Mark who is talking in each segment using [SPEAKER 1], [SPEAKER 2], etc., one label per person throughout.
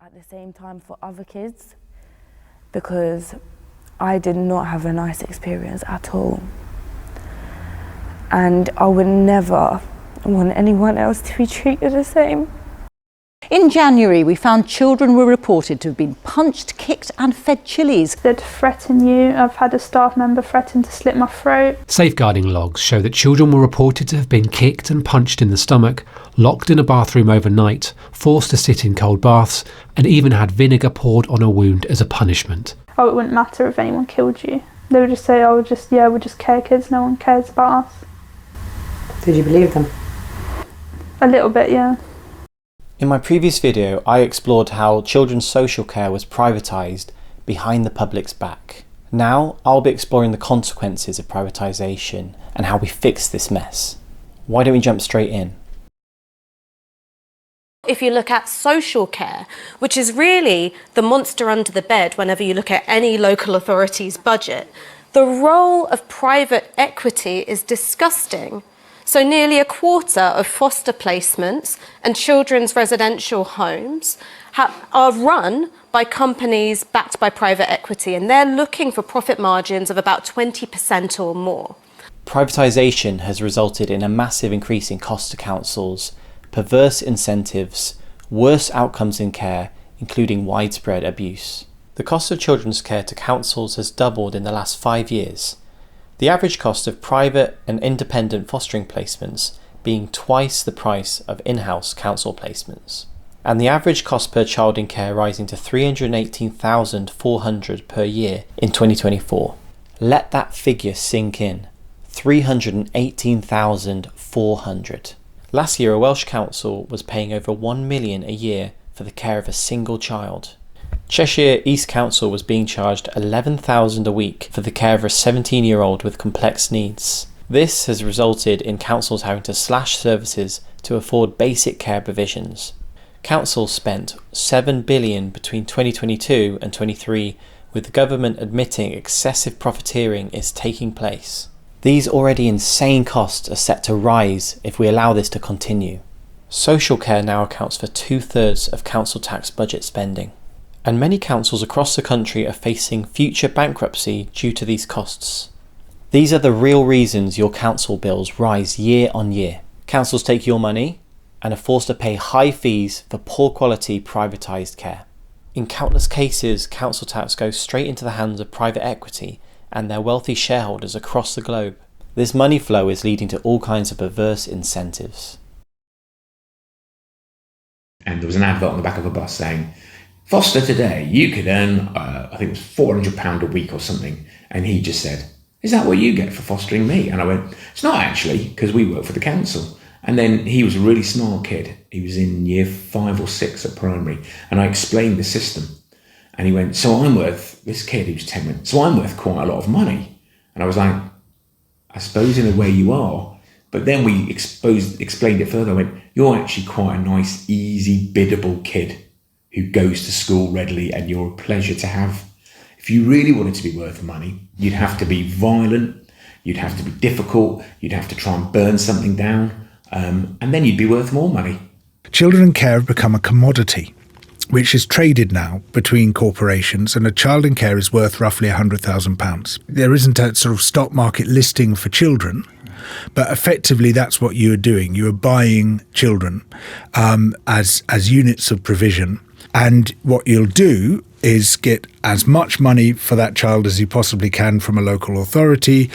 [SPEAKER 1] At the same time for other kids, because I did not have a nice experience at all. And I would never want anyone else to be treated the same.
[SPEAKER 2] In January, we found children were reported to have been punched, kicked and fed chilies.
[SPEAKER 3] They'd threaten you. I've had a staff member threaten to slit my throat.
[SPEAKER 4] Safeguarding logs show that children were reported to have been kicked and punched in the stomach, locked in a bathroom overnight, forced to sit in cold baths, and even had vinegar poured on a wound as a punishment.
[SPEAKER 3] Oh, it wouldn't matter if anyone killed you. They would just say, oh, we're just care kids, no one cares about us.
[SPEAKER 5] Did you believe them?
[SPEAKER 3] A little bit, yeah.
[SPEAKER 6] In my previous video, I explored how children's social care was privatised behind the public's back. Now, I'll be exploring the consequences of privatisation and how we fix this mess. Why don't we jump straight in?
[SPEAKER 7] If you look at social care, which is really the monster under the bed whenever you look at any local authority's budget, the role of private equity is disgusting. So nearly a quarter of foster placements and children's residential homes are run by companies backed by private equity, and they're looking for profit margins of about 20% or more.
[SPEAKER 6] Privatisation has resulted in a massive increase in cost to councils, perverse incentives, worse outcomes in care, including widespread abuse. The cost of children's care to councils has doubled in the last 5 years. The average cost of private and independent fostering placements being twice the price of in-house council placements. And the average cost per child in care rising to $318,400 per year in 2024. Let that figure sink in. $318,400. Last year, a Welsh council was paying over $1 million a year for the care of a single child. Cheshire East Council was being charged $11,000 a week for the care of a 17-year-old with complex needs. This has resulted in councils having to slash services to afford basic care provisions. Councils spent $7 billion between 2022 and 23, with the government admitting excessive profiteering is taking place. These already insane costs are set to rise if we allow this to continue. Social care now accounts for 2/3 of council tax budget spending. And many councils across the country are facing future bankruptcy due to these costs. These are the real reasons your council bills rise year on year. Councils take your money and are forced to pay high fees for poor quality privatised care. In countless cases, council tax goes straight into the hands of private equity and their wealthy shareholders across the globe. This money flow is leading to all kinds of perverse incentives.
[SPEAKER 8] And there was an advert on the back of a bus saying, Foster today, you could earn, I think it was £400 a week or something. And he just said, is that what you get for fostering me? And I went, it's not actually, because we work for the council. And then he was a really smart kid. He was in year 5 or 6 at primary. And I explained the system. And he went, so I'm worth, this kid who's 10 went, so I'm worth quite a lot of money. And I was like, I suppose in a way you are. But then we explained it further. I went, you're actually quite a nice, easy, biddable kid who goes to school readily and you're a pleasure to have. If you really wanted to be worth money, you'd have to be violent, you'd have to be difficult, you'd have to try and burn something down, and then you'd be worth more money.
[SPEAKER 9] Children in care have become a commodity, which is traded now between corporations, and a child in care is worth roughly £100,000. There isn't a sort of stock market listing for children, but effectively that's what you are doing. You are buying children as units of provision. And what you'll do is get as much money for that child as you possibly can from a local authority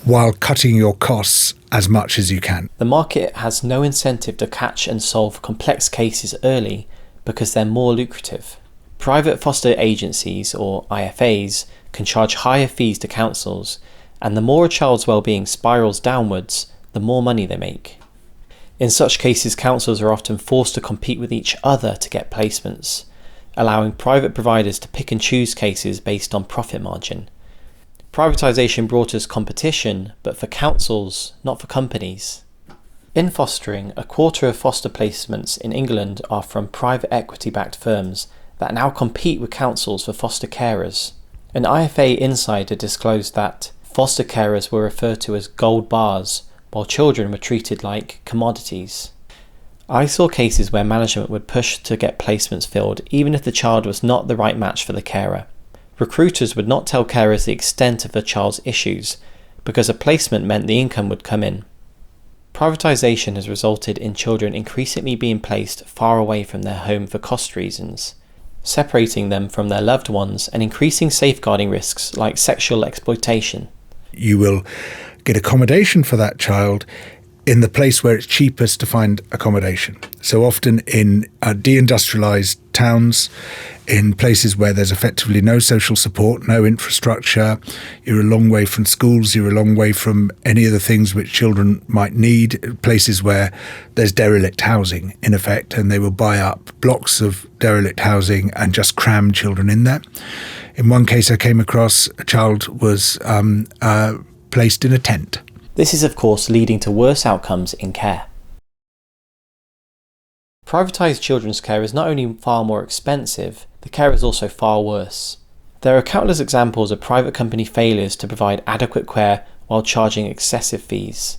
[SPEAKER 9] while cutting your costs as much as you can.
[SPEAKER 6] The market has no incentive to catch and solve complex cases early because they're more lucrative. Private foster agencies, or IFAs, can charge higher fees to councils, and the more a child's well-being spirals downwards, the more money they make. In such cases, councils are often forced to compete with each other to get placements, allowing private providers to pick and choose cases based on profit margin. Privatisation brought us competition, but for councils, not for companies. In fostering, a quarter of foster placements in England are from private equity-backed firms that now compete with councils for foster carers. An IFA insider disclosed that foster carers were referred to as gold bars, while children were treated like commodities. I saw cases where management would push to get placements filled even if the child was not the right match for the carer. Recruiters would not tell carers the extent of the child's issues, because a placement meant the income would come in. Privatisation has resulted in children increasingly being placed far away from their home for cost reasons, separating them from their loved ones and increasing safeguarding risks like sexual exploitation.
[SPEAKER 9] You will get accommodation for that child in the place where it's cheapest to find accommodation. So often in deindustrialised towns, in places where there's effectively no social support, no infrastructure, you're a long way from schools, you're a long way from any of the things which children might need, places where there's derelict housing, in effect, and they will buy up blocks of derelict housing and just cram children in there. In one case I came across, a child was placed in a tent.
[SPEAKER 6] This is of course leading to worse outcomes in care. Privatised children's care is not only far more expensive, the care is also far worse. There are countless examples of private company failures to provide adequate care while charging excessive fees.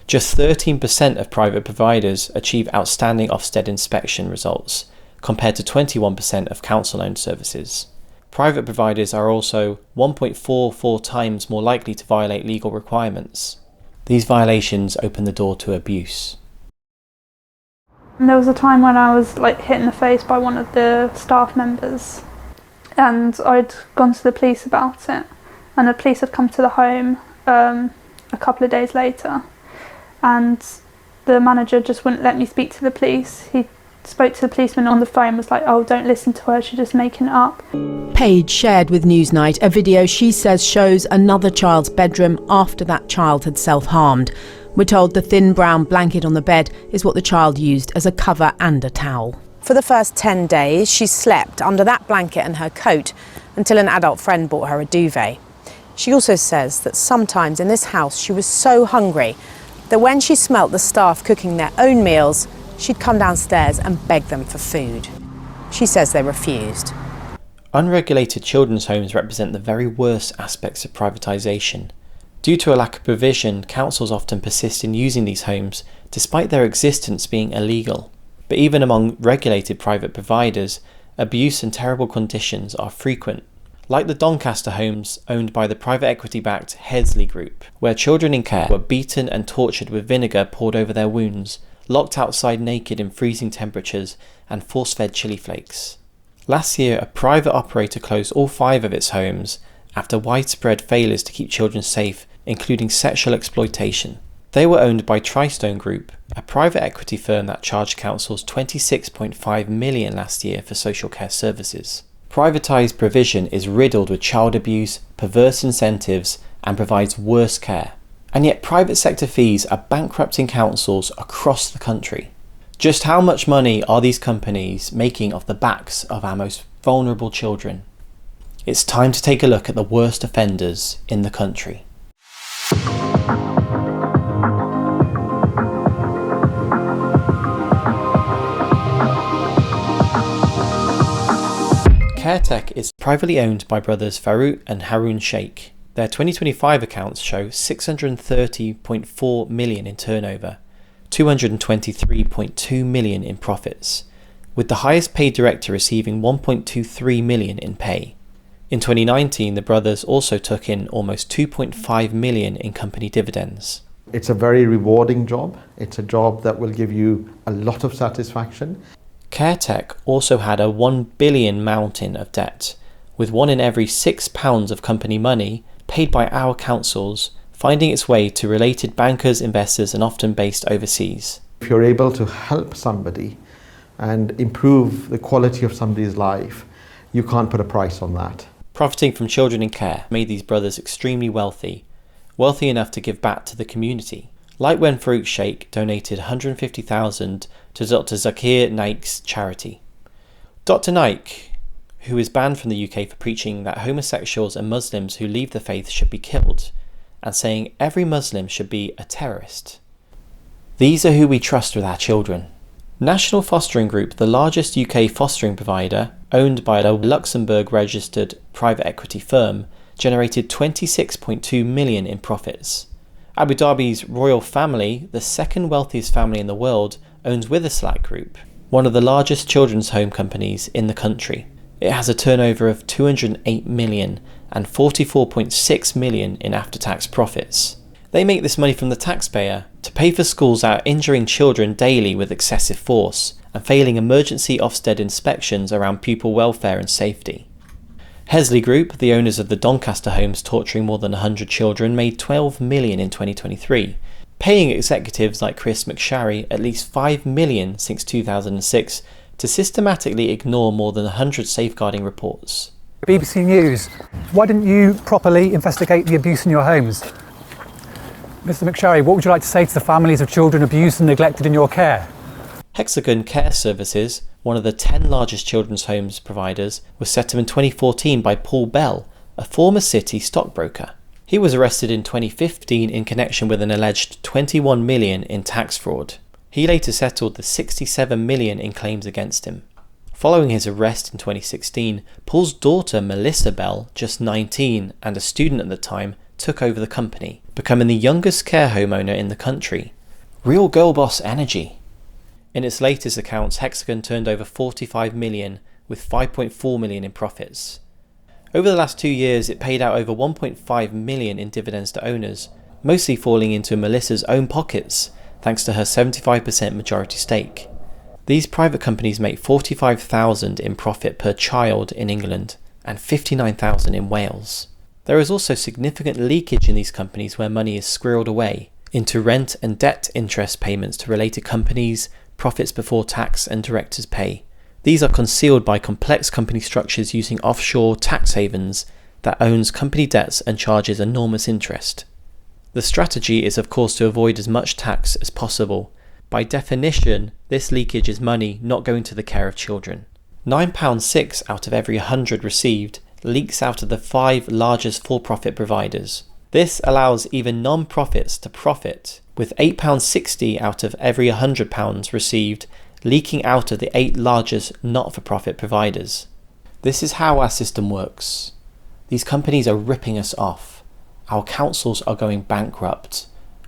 [SPEAKER 6] Just 13% of private providers achieve outstanding Ofsted inspection results, compared to 21% of council-owned services. Private providers are also 1.44 times more likely to violate legal requirements. These violations open the door to abuse.
[SPEAKER 3] And there was a time when I was hit in the face by one of the staff members, and I'd gone to the police about it, and the police had come to the home a couple of days later, and the manager just wouldn't let me speak to the police. He spoke to the policeman on the phone, was like, "Oh, don't listen to her, she's just making it up."
[SPEAKER 10] Paige shared with Newsnight a video she says shows another child's bedroom after that child had self-harmed. We're told the thin brown blanket on the bed is what the child used as a cover and a towel.
[SPEAKER 11] For the first 10 days, she slept under that blanket and her coat until an adult friend bought her a duvet. She also says that sometimes in this house she was so hungry that when she smelt the staff cooking their own meals, she'd come downstairs and beg them for food. She says they refused.
[SPEAKER 6] Unregulated children's homes represent the very worst aspects of privatisation. Due to a lack of provision, councils often persist in using these homes despite their existence being illegal. But even among regulated private providers, abuse and terrible conditions are frequent. Like the Doncaster homes owned by the private equity-backed Headsley Group, where children in care were beaten and tortured with vinegar poured over their wounds, locked outside naked in freezing temperatures, and force-fed chili flakes. Last year, a private operator closed all 5 of its homes after widespread failures to keep children safe, including sexual exploitation. They were owned by Tristone Group, a private equity firm that charged councils £26.5 million last year for social care services. Privatised provision is riddled with child abuse, perverse incentives, and provides worse care. And yet private sector fees are bankrupting councils across the country. Just how much money are these companies making off the backs of our most vulnerable children? It's time to take a look at the worst offenders in the country. CareTech is privately owned by brothers Farouk and Haroon Sheikh. Their 2025 accounts show 630.4 million in turnover, 223.2 million in profits, with the highest paid director receiving 1.23 million in pay. In 2019, the brothers also took in almost 2.5 million in company dividends.
[SPEAKER 12] It's a very rewarding job. It's a job that will give you a lot of satisfaction.
[SPEAKER 6] CareTech also had a 1 billion mountain of debt, with 1 in every £6 of company money paid by our councils finding its way to related bankers, investors, and often based overseas.
[SPEAKER 12] If you're able to help somebody and improve the quality of somebody's life, you can't put a price on that.
[SPEAKER 6] Profiting from children in care made these brothers extremely wealthy enough to give back to the community. Like when Farouk Sheikh donated $150,000 to Dr. Zakir Naik's charity. Dr. Naik, who is banned from the UK for preaching that homosexuals and Muslims who leave the faith should be killed, and saying every Muslim should be a terrorist. These are who we trust with our children. National Fostering Group, the largest UK fostering provider, owned by a Luxembourg-registered private equity firm, generated 26.2 million in profits. Abu Dhabi's royal family, the second wealthiest family in the world, owns Witherslack Group, one of the largest children's home companies in the country. It has a turnover of 208 million and 44.6 million in after-tax profits. They make this money from the taxpayer to pay for schools that are injuring children daily with excessive force and failing emergency Ofsted inspections around pupil welfare and safety. Hesley Group, the owners of the Doncaster homes torturing more than 100 children, made 12 million in 2023, paying executives like Chris McSharry at least 5 million since 2006 to systematically ignore more than 100 safeguarding reports.
[SPEAKER 13] BBC News, why didn't you properly investigate the abuse in your homes? Mr McSharry, what would you like to say to the families of children abused and neglected in your care?
[SPEAKER 6] Hexagon Care Services, one of the 10 largest children's homes providers, was set up in 2014 by Paul Bell, a former City stockbroker. He was arrested in 2015 in connection with an alleged 21 million in tax fraud. He later settled the 67 million in claims against him. Following his arrest in 2016, Paul's daughter Melissa Bell, just 19 and a student at the time, took over the company, becoming the youngest care home owner in the country. Real girl boss energy. In its latest accounts, Hexagon turned over 45 million with 5.4 million in profits. Over the last 2 years, it paid out over 1.5 million in dividends to owners, mostly falling into Melissa's own pockets, thanks to her 75% majority stake. These private companies make 45,000 in profit per child in England and 59,000 in Wales. There is also significant leakage in these companies where money is squirreled away into rent and debt interest payments to related companies, profits before tax and directors' pay. These are concealed by complex company structures using offshore tax havens that owns company debts and charges enormous interest. The strategy is of course to avoid as much tax as possible. By definition, this leakage is money not going to the care of children. £9.6 out of every 100 received leaks out of the 5 largest for-profit providers. This allows even non-profits to profit, with £8.60 out of every £100 received leaking out of the 8 largest not-for-profit providers. This is how our system works. These companies are ripping us off. Our councils are going bankrupt,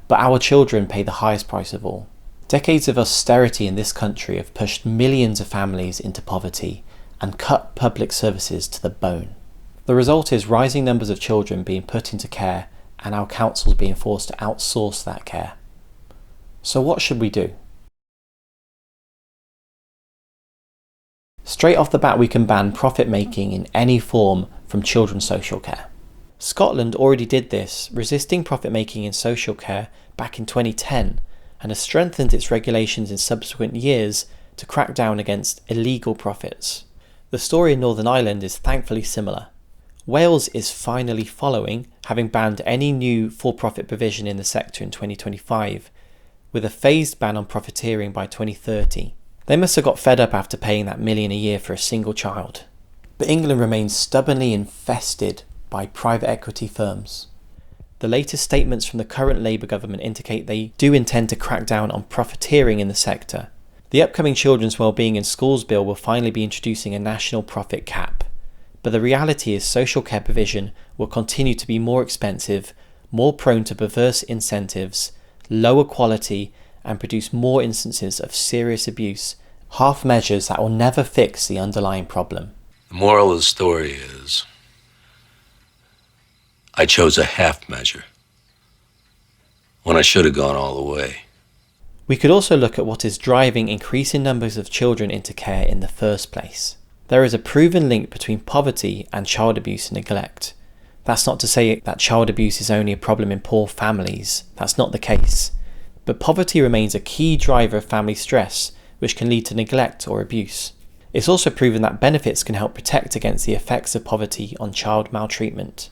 [SPEAKER 6] but our children pay the highest price of all. Decades of austerity in this country have pushed millions of families into poverty and cut public services to the bone. The result is rising numbers of children being put into care and our councils being forced to outsource that care. So what should we do? Straight off the bat, we can ban profit making in any form from children's social care. Scotland already did this, resisting profit making in social care back in 2010, and has strengthened its regulations in subsequent years to crack down against illegal profits. The story in Northern Ireland is thankfully similar. Wales is finally following, having banned any new for-profit provision in the sector in 2025, with a phased ban on profiteering by 2030. They must have got fed up after paying that million a year for a single child. But England remains stubbornly infested by private equity firms. The latest statements from the current Labour government indicate they do intend to crack down on profiteering in the sector. The upcoming Children's Wellbeing in Schools Bill will finally be introducing a national profit cap. But the reality is social care provision will continue to be more expensive, more prone to perverse incentives, lower quality, and produce more instances of serious abuse, half measures that will never fix the underlying problem.
[SPEAKER 14] The moral of the story is, I chose a half measure when I should have gone all the way.
[SPEAKER 6] We could also look at what is driving increasing numbers of children into care in the first place. There is a proven link between poverty and child abuse and neglect. That's not to say that child abuse is only a problem in poor families. That's not the case. But poverty remains a key driver of family stress, which can lead to neglect or abuse. It's also proven that benefits can help protect against the effects of poverty on child maltreatment.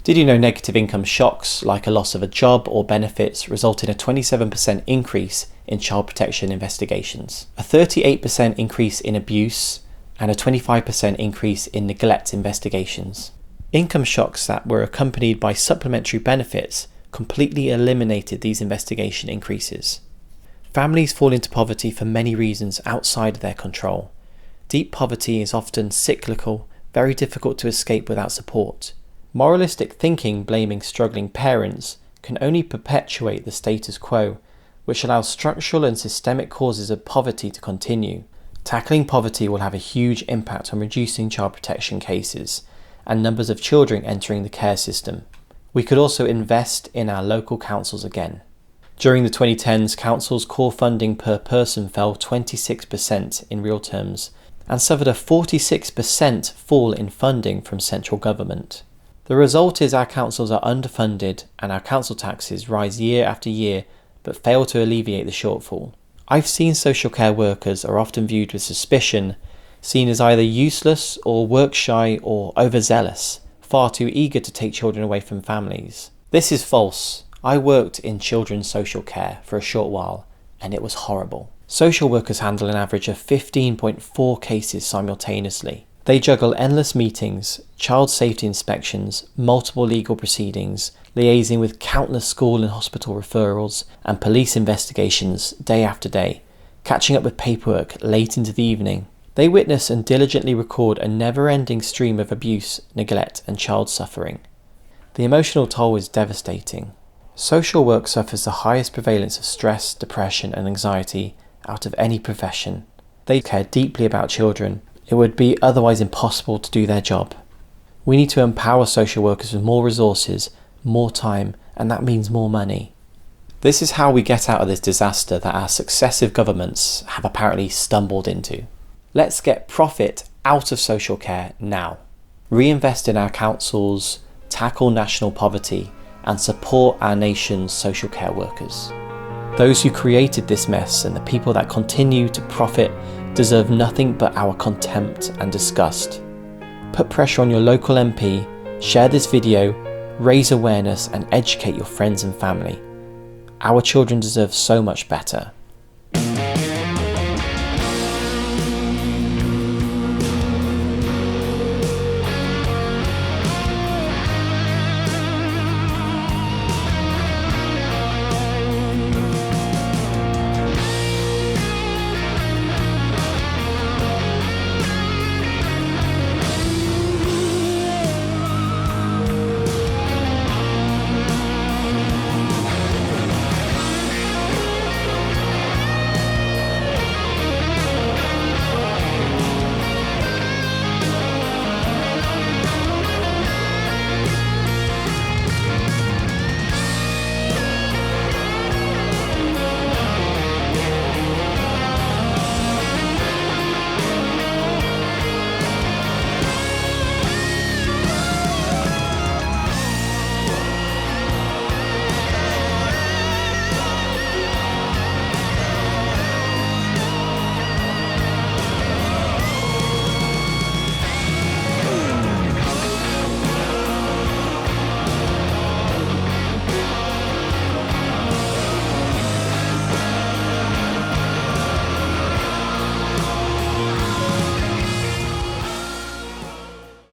[SPEAKER 6] Did you know negative income shocks, like a loss of a job or benefits, result in a 27% increase in child protection investigations, a 38% increase in abuse, and a 25% increase in neglect investigations? Income shocks that were accompanied by supplementary benefits completely eliminated these investigation increases. Families fall into poverty for many reasons outside of their control. Deep poverty is often cyclical, very difficult to escape without support. Moralistic thinking blaming struggling parents can only perpetuate the status quo, which allows structural and systemic causes of poverty to continue. Tackling poverty will have a huge impact on reducing child protection cases and numbers of children entering the care system. We could also invest in our local councils again. During the 2010s, councils' core funding per person fell 26% in real terms and suffered a 46% fall in funding from central government. The result is our councils are underfunded and our council taxes rise year after year but fail to alleviate the shortfall. I've seen social care workers are often viewed with suspicion, seen as either useless or work shy or overzealous, far too eager to take children away from families. This is false. I worked in children's social care for a short while and it was horrible. Social workers handle an average of 15.4 cases simultaneously. They juggle endless meetings, child safety inspections, multiple legal proceedings, liaising with countless school and hospital referrals, and police investigations day after day, catching up with paperwork late into the evening. They witness and diligently record a never-ending stream of abuse, neglect, and child suffering. The emotional toll is devastating. Social work suffers the highest prevalence of stress, depression, and anxiety out of any profession. They care deeply about children. It would be otherwise impossible to do their job. We need to empower social workers with more resources, more time, and that means more money. This is how we get out of this disaster that our successive governments have apparently stumbled into. Let's get profit out of social care now. Reinvest in our councils, tackle national poverty, and support our nation's social care workers. Those who created this mess and the people that continue to profit deserve nothing but our contempt and disgust. Put pressure on your local MP, share this video, raise awareness and educate your friends and family. Our children deserve so much better.